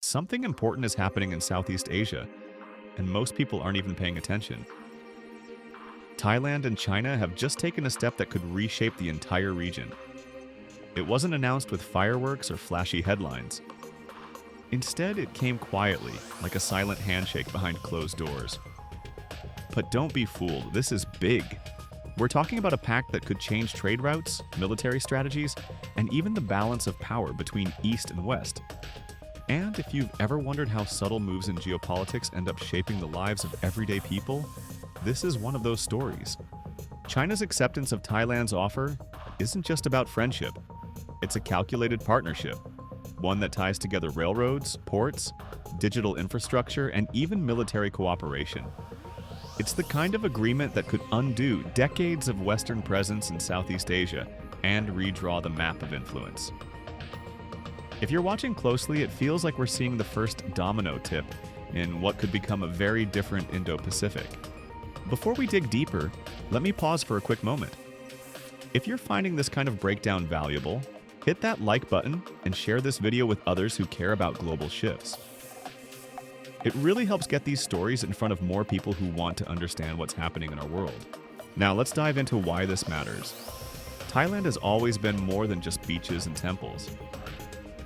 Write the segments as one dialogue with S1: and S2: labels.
S1: Something important is happening in Southeast Asia, and most people aren't even paying attention. Thailand and China have just taken a step that could reshape the entire region. It wasn't announced with fireworks or flashy headlines. Instead, it came quietly, like a silent handshake behind closed doors. But don't be fooled, this is big. We're talking about a pact that could change trade routes, military strategies, and even the balance of power between East and West. And if you've ever wondered how subtle moves in geopolitics end up shaping the lives of everyday people, this is one of those stories. China's acceptance of Thailand's offer isn't just about friendship. It's a calculated partnership, one that ties together railroads, ports, digital infrastructure, and even military cooperation. It's the kind of agreement that could undo decades of Western presence in Southeast Asia and redraw the map of influence. If you're watching closely, it feels like we're seeing the first domino tip in what could become a very different Indo-Pacific. Before we dig deeper, let me pause for a quick moment. If you're finding this kind of breakdown valuable, hit that like button and share this video with others who care about global shifts. It really helps get these stories in front of more people who want to understand what's happening in our world. Now let's dive into why this matters. Thailand has always been more than just beaches and temples.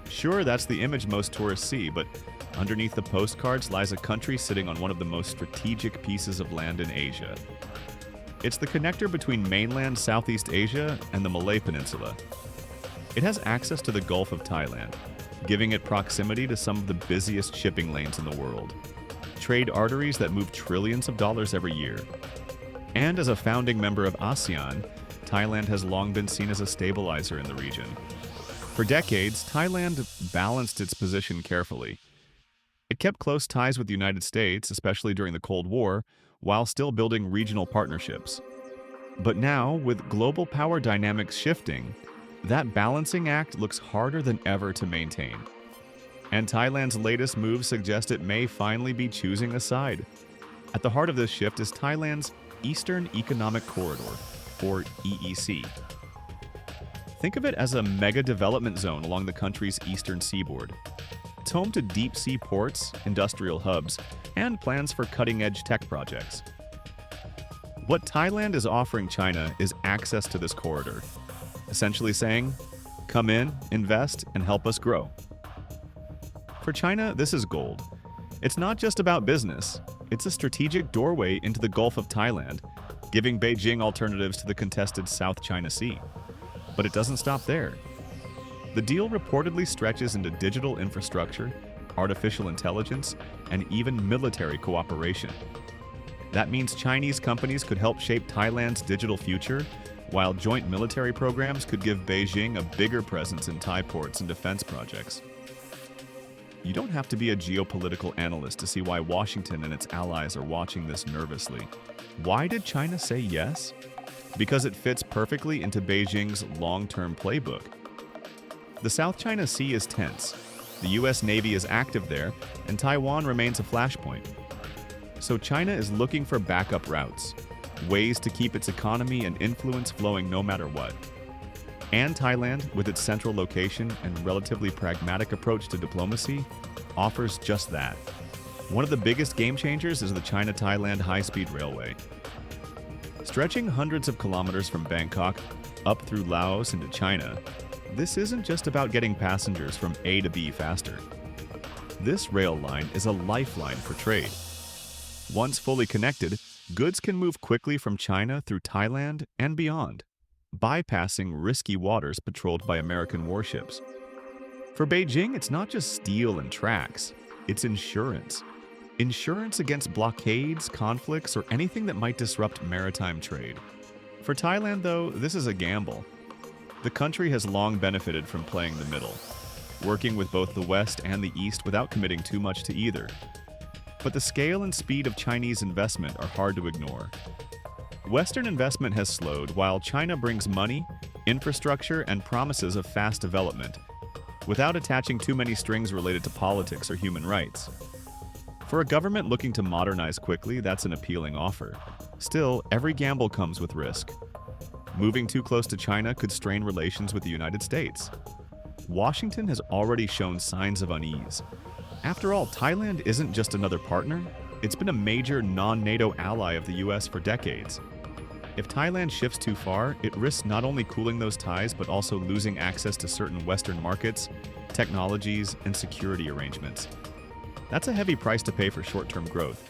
S1: Sure, that's the image most tourists see, but underneath the postcards lies a country sitting on one of the most strategic pieces of land in Asia. It's the connector between mainland Southeast Asia and the Malay Peninsula. It has access to the Gulf of Thailand, giving it proximity to some of the busiest shipping lanes in the world, trade arteries that move trillions of dollars every year. And as a founding member of ASEAN, Thailand has long been seen as a stabilizer in the region. For decades, Thailand balanced its position carefully. It kept close ties with the United States, especially during the Cold War, while still building regional partnerships. But now, with global power dynamics shifting, that balancing act looks harder than ever to maintain. And Thailand's latest moves suggest it may finally be choosing a side. At the heart of this shift is Thailand's Eastern Economic Corridor, or EEC. Think of it as a mega development zone along the country's eastern seaboard. It's home to deep-sea ports, industrial hubs, and plans for cutting-edge tech projects. What Thailand is offering China is access to this corridor, essentially saying, come in, invest, and help us grow. For China, this is gold. It's not just about business. It's a strategic doorway into the Gulf of Thailand, giving Beijing alternatives to the contested South China Sea. But it doesn't stop there. The deal reportedly stretches into digital infrastructure, artificial intelligence, and even military cooperation. That means Chinese companies could help shape Thailand's digital future, while joint military programs could give Beijing a bigger presence in Thai ports and defense projects. You don't have to be a geopolitical analyst to see why Washington and its allies are watching this nervously. Why did China say yes? Because it fits perfectly into Beijing's long-term playbook. The South China Sea is tense, the US Navy is active there, and Taiwan remains a flashpoint. So China is looking for backup routes, ways to keep its economy and influence flowing no matter what. And Thailand, with its central location and relatively pragmatic approach to diplomacy, offers just that. One of the biggest game changers is the China-Thailand high-speed railway. Stretching hundreds of kilometers from Bangkok up through Laos into China, this isn't just about getting passengers from A to B faster. This rail line is a lifeline for trade. Once fully connected, goods can move quickly from China through Thailand and beyond, bypassing risky waters patrolled by American warships. For Beijing, it's not just steel and tracks, it's insurance. Insurance against blockades, conflicts, or anything that might disrupt maritime trade. For Thailand, though, this is a gamble. The country has long benefited from playing the middle, working with both the West and the East without committing too much to either. But the scale and speed of Chinese investment are hard to ignore. Western investment has slowed while China brings money, infrastructure, and promises of fast development, without attaching too many strings related to politics or human rights. For a government looking to modernize quickly, that's an appealing offer. Still, every gamble comes with risk. Moving too close to China could strain relations with the United States. Washington has already shown signs of unease. After all, Thailand isn't just another partner, it's been a major non-NATO ally of the US for decades. If Thailand shifts too far, it risks not only cooling those ties but also losing access to certain Western markets, technologies, and security arrangements. That's a heavy price to pay for short-term growth.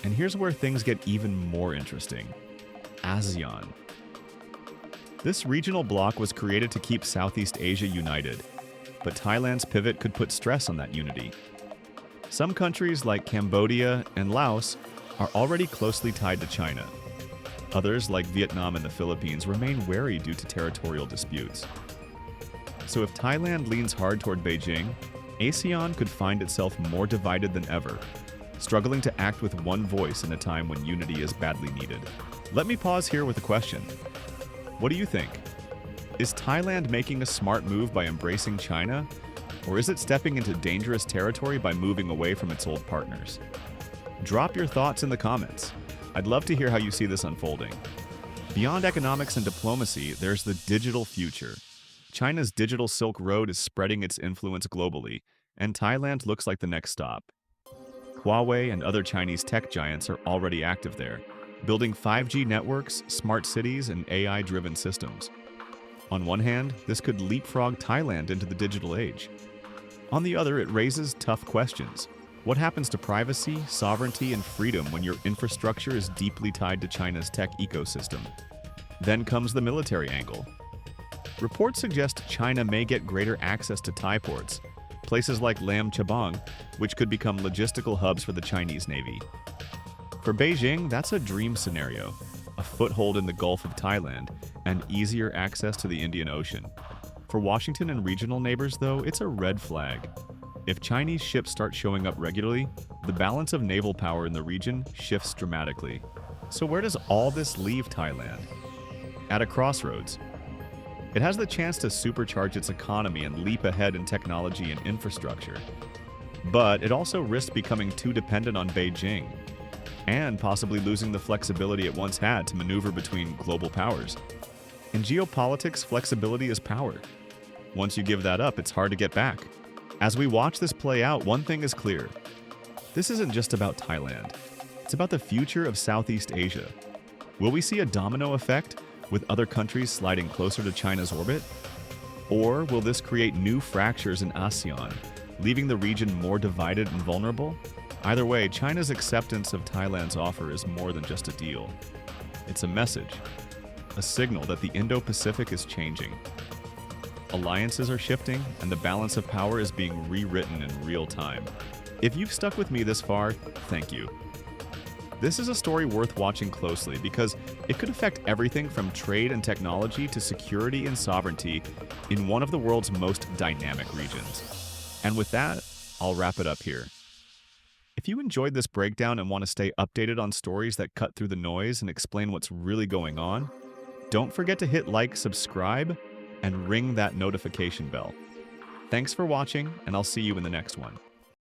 S1: And here's where things get even more interesting. ASEAN. This regional bloc was created to keep Southeast Asia united, but Thailand's pivot could put stress on that unity. Some countries like Cambodia and Laos are already closely tied to China. Others, like Vietnam and the Philippines, remain wary due to territorial disputes. So if Thailand leans hard toward Beijing, ASEAN could find itself more divided than ever, struggling to act with one voice in a time when unity is badly needed. Let me pause here with a question. What do you think? Is Thailand making a smart move by embracing China, or is it stepping into dangerous territory by moving away from its old partners? Drop your thoughts in the comments. I'd love to hear how you see this unfolding. Beyond economics and diplomacy, there's the digital future. China's digital Silk Road is spreading its influence globally, and Thailand looks like the next stop. Huawei and other Chinese tech giants are already active there, building 5G networks, smart cities, and AI-driven systems. On one hand, this could leapfrog Thailand into the digital age. On the other, it raises tough questions. What happens to privacy, sovereignty, and freedom when your infrastructure is deeply tied to China's tech ecosystem? Then comes the military angle. Reports suggest China may get greater access to Thai ports, places like Lam Chabang, which could become logistical hubs for the Chinese Navy. For Beijing, that's a dream scenario, a foothold in the Gulf of Thailand, and easier access to the Indian Ocean. For Washington and regional neighbors, though, it's a red flag. If Chinese ships start showing up regularly, the balance of naval power in the region shifts dramatically. So where does all this leave Thailand? At a crossroads. It has the chance to supercharge its economy and leap ahead in technology and infrastructure. But it also risks becoming too dependent on Beijing, and possibly losing the flexibility it once had to maneuver between global powers. In geopolitics, flexibility is power. Once you give that up, it's hard to get back. As we watch this play out, one thing is clear. This isn't just about Thailand. It's about the future of Southeast Asia. Will we see a domino effect, with other countries sliding closer to China's orbit? Or will this create new fractures in ASEAN, leaving the region more divided and vulnerable? Either way, China's acceptance of Thailand's offer is more than just a deal. It's a message, a signal that the Indo-Pacific is changing. Alliances are shifting, and the balance of power is being rewritten in real time. If you've stuck with me this far, thank you. This is a story worth watching closely because it could affect everything from trade and technology to security and sovereignty in one of the world's most dynamic regions. And with that, I'll wrap it up here. If you enjoyed this breakdown and want to stay updated on stories that cut through the noise and explain what's really going on, don't forget to hit like, subscribe, and ring that notification bell. Thanks for watching, and I'll see you in the next one.